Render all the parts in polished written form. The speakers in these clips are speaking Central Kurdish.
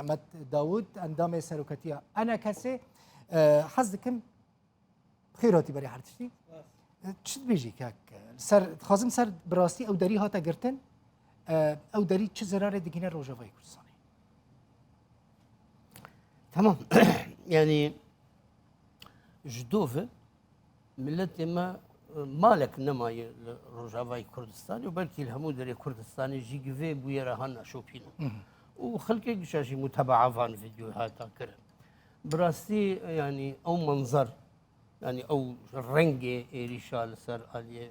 محمد داوود اندام سروکتیا انا کسی حز دکم خیراتی بری هرتشتی چی بیجی که سر خازم سر براستی او داری هاتا گرتن او داری چه ضرر دیگه روجاوای کردستانی تمام يعني جدوفه ملت ما مالك نما رجاوي كردستان وبلكي الهمو دري كردستاني جيجفي بويرا هنا شوبينا وخلقي قشاشي متابعة فان فيديوهات كره براستي يعني او منظر يعني او رنجي ريشال سر علي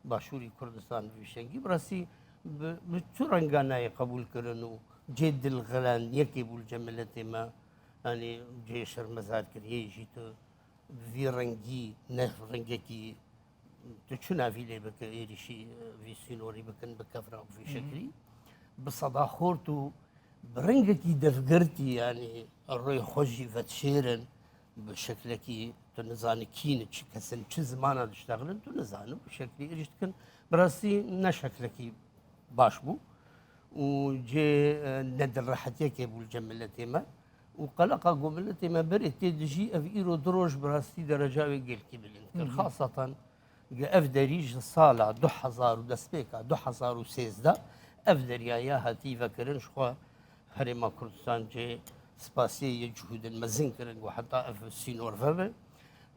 باشوري كردستان في شنقي براستي بتو رنجانا قبول كرنو جد الغلان يكيبوا الجملة ما يعني جيش المزار كريه جيتو في رنجي نف رنجكي تشنا في لي بك إيريشي في سينوري بكن بكفرة في شكلي بصدا خورتو برنجكي دفقرتي يعني الروي خوجي فتشيرن بشكلكي تنزاني كين كسن زمانه تشتغلن تنزانه بشكلي إيش تكن براسي نشكلكي باشبو وجي ندر راحتك ابو الجملة تيما وقلقه قبلتي ما بريت تجي افيرو دروج براستي درجاوي قلكي بالانكر خاصة افدريج صالة 2000 ودسبيكا 2013 افدريا يا هاتي فكرن شخوا هرما كردستان جي سباسي جهود المزن كرن وحتى اف سينور فبل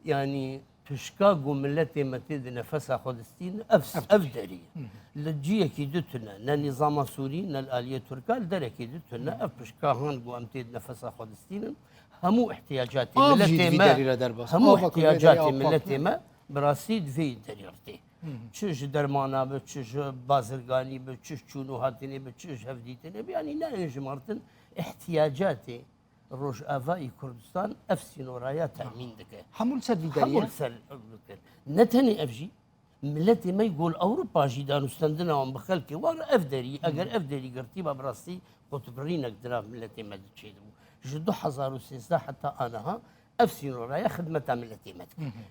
يعني تشكا قملتي ما تد نفسها خدستين افدري لجيه كيدتنا نا نظام سوري نا الاليه التركيه درك كيدتنا افشكا هان قو امتد نفسها خدستين همو احتياجات ملتي ما همو احتياجات ملتي ما براسيد في دريرتي تشج درمانا بتشج بازرقاني بتشج شنو هاتني بتشج هفديتني يعني لا انجمرتن احتياجاتي روج افاي كردستان اف سينورايا تامين دكه حمول سر فيداليه حمول سر نتني افجي ملتي ما يقول اوروبا جي دانوستندنا وم بخلكي وانا افدري اگر افدري قرتي براسي قطبرينك درا ملتي ما تشيدو جدو 2006 حتى انا اف سينورايا خدمه ملتي ما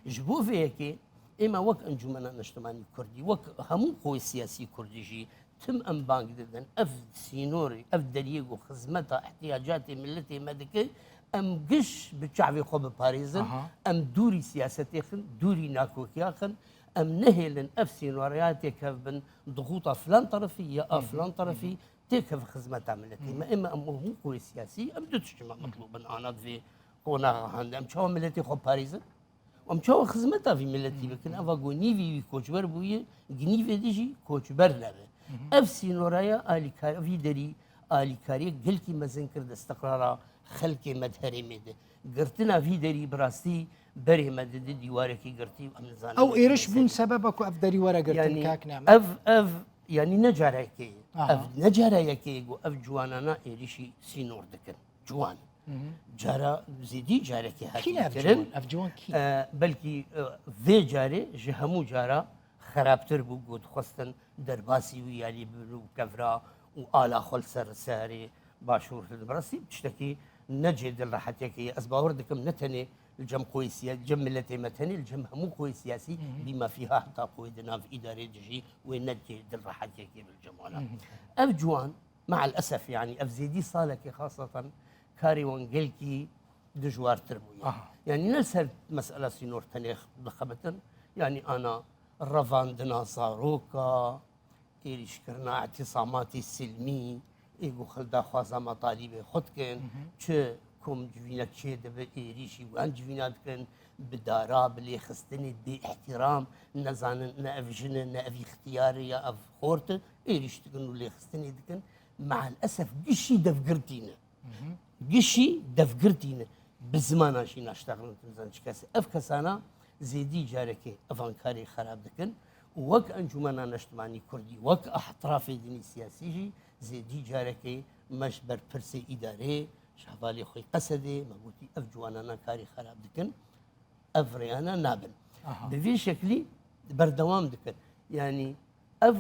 جبو فيكي اما وك انجمنا نجتمعي كردي وك همو قوي سياسي كردي جي تم ام بانك ددن اف سينوري اف دليغو خدمتها احتياجاتي ملتي مدكي ام قش بتشعبي خوب باريزن ام دوري سياستي خن دوري ناكوكيا خن ام نهلن اف سينورياتي كفبن ضغوطه فلان طرفي يا فلان طرفي تكف خدمتها ملتي ما اما ام هو قوي سياسي ام تجمع مطلوبا انا في هنا عند ام شو ملتي خوب باريزن ام شو خدمتها في ملتي لكن افا غونيفي كوتشبر بوي جنيفي ديجي كوتشبر لبه اف سينورايا اليكار في دري اليكاري قلكي مزن كرد استقرارا خلكي مدهري مد قرتنا في دري براستي بري مدد ديواركي قرتي او ايرش بون سببك اف دري ورا قرتن يعني كاك نعم اف يعني نجاركي اف نجاركي اف جوانانا ايرشي سينور دكن جوان جارا زيدي جاركي كي هاتي اف جوان كي بلكي في جاري جهمو جارا خرابتر بو قد خستن درباسي ويالي بلو كفرا وآلا خل سر ساري باشور البراسي بتشتكي نجد الراحتيكي أسباور دكم نتني الجم قوي سياسي الجم ملتي متني الجم همو قوي سياسي بما فيها حتى قوي دنا في إدارة جي ونجد الراحتيكي بالجمالة أف جوان مع الأسف يعني أف زيدي صالك خاصة كاري وانجلكي دجوار تربوية يعني نلسل مسألة سينور تنيخ ضخبة يعني أنا رفاندنا صاروكا إيش كرنا اعتصاماتي السلمي إيجو خلدا خوازا مطالب خدكن چه كم جوينات چه دب إيريشي وان جوينات كن بدارا بلي خستني باحترام نزان نأفجن نأفي اختياري يا أف خورت إيريش تكن ولي خستني دكن مع الأسف قشي دفقرتينا قشي دفقرتينا بزمانا شي ناشتغل تنزان شكاسي أف كسانا زيدي جاركي افانكاري خراب دكن وك انجمنا نجتمعي كردي وك احتراف ديني سياسي زيدي جاركي مش بر برسي اداري شهبالي خوي قسدي مبوتي اف جوانانا كاري خراب دكن افريانا نابن بفي شكلي بردوام دكن يعني اف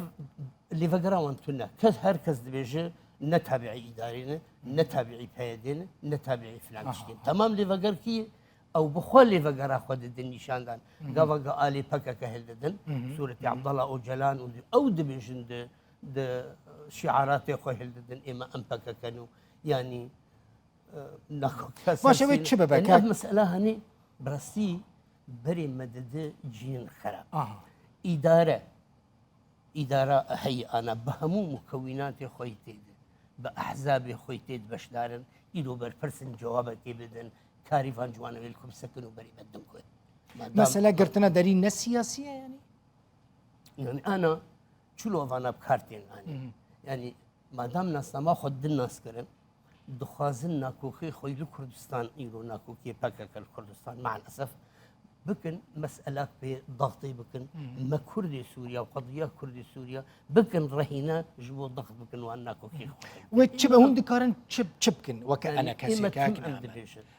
اللي فقرا وانتنا هركز دبيجي نتابعي ادارينا نتابعي بهيدين نتابعي فلان تشكين تمام اللي فقر كي او بخولي فقرا خود الدين نشاندان قفا آلي بكا كهلدن سورة عبد الله او جلان او دبيجن د شعارات خو هلدن اما ام بكا كانوا يعني ناکۆکە باشە وێت چ ببە يعني کاک؟ مسألة هەنێ بڕستی بەرێ مەدەدە جین خراپ آها ئیدارە هەیئانە بە هەموو مکەویناتی خۆی تێدن بە ئەحزابێ خۆی تێت بەشدارن ئیرۆ بەرپرسن جوابەکێ بدەن کاریفان جوانەوێت کومسەکن و بەری بەدەم کوێ مثلا گرتنا دەری نە سیاسیە ینی يعني أنا شلو أنا بكارتين يعني يعني ما دام ناسنما خود دل ناس كرن دخوازن ناكوكي خويلو كردستان إيرو ناكوكي باكاك الكردستان مع الأسف بكن مسألة بضغطي بكن ما كردي سوريا وقضية كردي سوريا بكن رهينة جبو ضغط بكن وأن ناكوكي وێت چ بە هەون دکارن چ بکن وەکە ئەنە کەسێک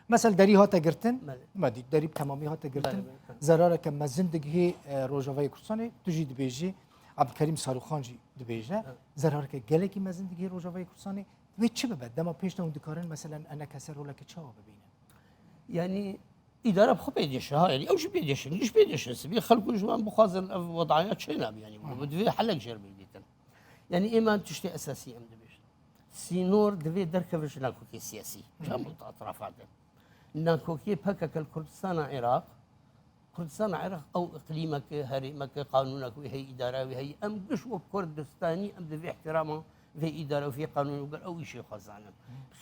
مثل دەری هاتە گرتن مەدی دەری تەمامی هاتە گرتن زەرارەکە مەزندگ هێ ڕۆژاوای کوردستانی توژی دبێژی عەبدولکەریم ساروخانجی دبێژە زەرارەکە گەلێکی مەزندگ هێ ڕۆژاوای کوردستانی وێت چ ببێت دەما پێش هەون دکارن مثلا ئەنە کەسە ڕۆلەکە چاوە ببینن يعني إدارة بخو بيديشها يعني أو شو بيديشن ليش بيديشن سبي خلقوا جوان بخازن وضعيات شينا يعني بدي حلق جرب بيديتن يعني إيمان تشتي أساسية أم دبيش سينور دبي دركفش ناكوكي سياسي جامل أطرافات ناكوكي بكك الكردستان عراق كردستان عراق أو إقليمك هرمك قانونك وهي إدارة وهي أم قش وكردستاني أم دبي احترامه في إدارة وفي قانون وقال أو شيء خزانة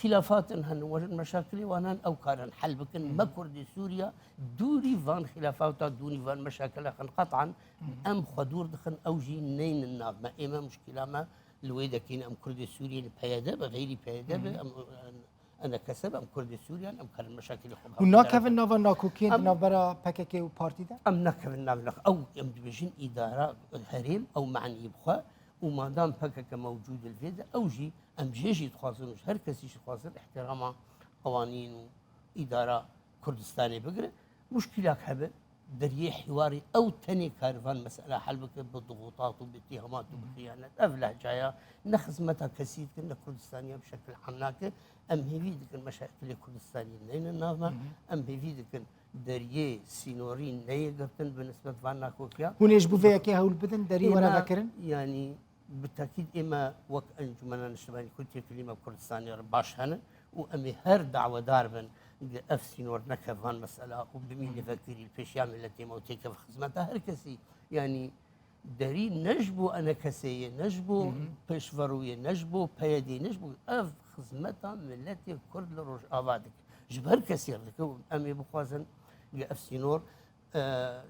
خلافات هن مشاكل وانا أو كان حل بكن ما كردي سوريا دوري فان خلافات دوني فان مشاكل خن قطعا أم خدور دخن أوجي نين النار ما إما مشكلة ما الويدا كين أم كردي سوريا بيادة غيري بيادة أم أنا كسب أم كردي سوريا أم كان المشاكل وناكف النافا ناكوكين نافرا باكاكي وبارتي ده أم نكف النافا أو أم دبجين إدارة هريم أو معني يبخوا وما دام بكك موجود الفيدا أوجي أم جيجي تخاصمش هر كسي تخاصم احترام قوانين وإدارة كردستاني بقرة مشكلة هبه دريه حواري أو تاني كارفان مسألة حلبك بالضغوطات وباتهامات وبخيانات أفلح جاية نخزمتها كسيد كنا كردستانية بشكل عمناك أم هيفيدك المشاكل الكردستانية نين النظمة أم هيفيدك دريه سينورين نية قرتن بالنسبة لنا كوكيا هونيش بوفيكي هول بدن دري ورا ذكرن يعني بالتاكيد اما وك انجمنا نشتباني كنت كلمه كردستاني باش هنا وامي هر دعوه داربن افسين ورنكا فان مساله وبمين يفكر البيشام التي موتيك في خدمتها هر كسي يعني داري نجبو انا كسي نجبو بيشفرويه نجبو بيدي نجبو اف خدمتها ملتي كرد لروج ابادك جبر كثير لك امي بخوازن افسينور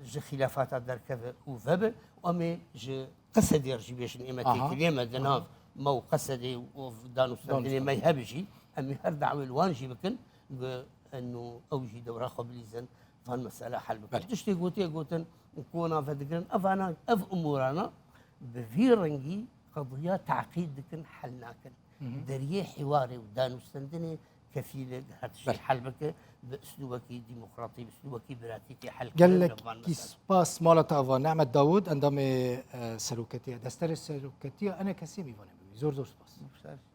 جه خلافات در كذا وفبل وامي جه قصدي يرجي بيش نعمتي كلمة دناف مو قصدي ودانو سنتين ما يهبجي امي هر دعوة الوانجي بكن انه اوجي دورة خبليزن فان مسألة حل بكن تشتي قوتن نكونا فدقن افانا اف امورانا بفيرنجي قضية تعقيد دكن حلناكن دريه حواري ودانو سنتين كفيلة هاتش الحل بك باسلوبك ديمقراطي باسلوبك براتيكي حل قال لك كيس باس مالتا افا نعمة داوود عندما سلوكتية دستر السلوكتية انا كسيمي فانا زور باس